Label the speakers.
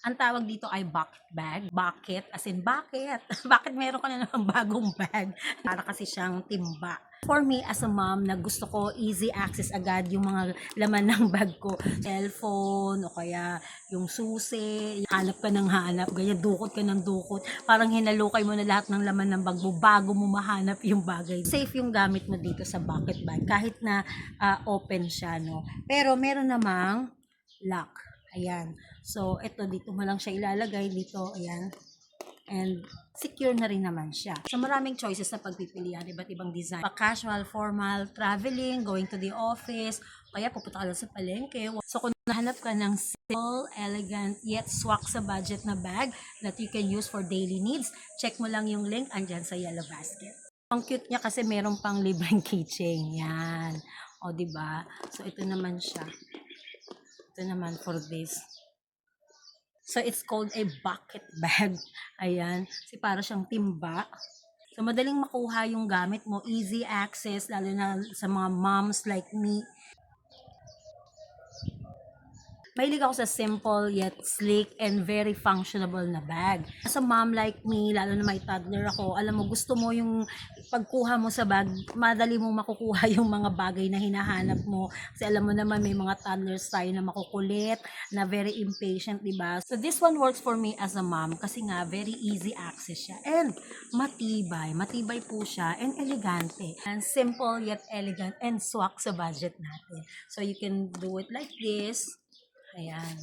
Speaker 1: Ang tawag dito ay bucket bag. Bucket, as in bucket. Bakit meron ka na naman bagong bag? Para kasi siyang timba. For me, as a mom, na gusto ko easy access agad yung mga laman ng bag ko. Cellphone, o kaya yung susi, hanap ka ng hanap, ganyan, dukot ka ng dukot. Parang hinalukay mo na lahat ng laman ng bag mo bago mo mahanap yung bagay. Safe yung gamit mo dito sa bucket bag, kahit na open siya, no? Pero meron namang lock. Ayan. So, ito, dito mo lang siya ilalagay. Dito, ayan. And secure na rin naman siya. So, maraming choices na pagpipilian. Iba't ibang design. Casual, formal, traveling, going to the office, kaya pupunta ka lang sa palengke. So, kung nahanap ka ng simple, elegant, yet swak sa budget na bag that you can use for daily needs, check mo lang yung link andyan sa Yellow Basket. Ang cute niya kasi meron pang libreng keychain. Yan. O, diba? So, ito naman siya. Ito naman for this. So, it's called a bucket bag. Ayan. Kasi para siyang timba. So, madaling makuha yung gamit mo. Easy access, lalo na sa mga moms like me. Mahilig ako sa simple yet sleek and very functionable na bag. As a mom like me, lalo na may toddler ako, alam mo, gusto mo yung pagkuha mo sa bag, madali mong makukuha yung mga bagay na hinahanap mo. Kasi alam mo naman, may mga toddlers tayo na makukulit, na very impatient, diba? So this one works for me as a mom kasi nga, very easy access siya. And matibay. Matibay po siya and elegante. And simple yet elegant and swak sa budget natin. So you can do it like this. Ayan.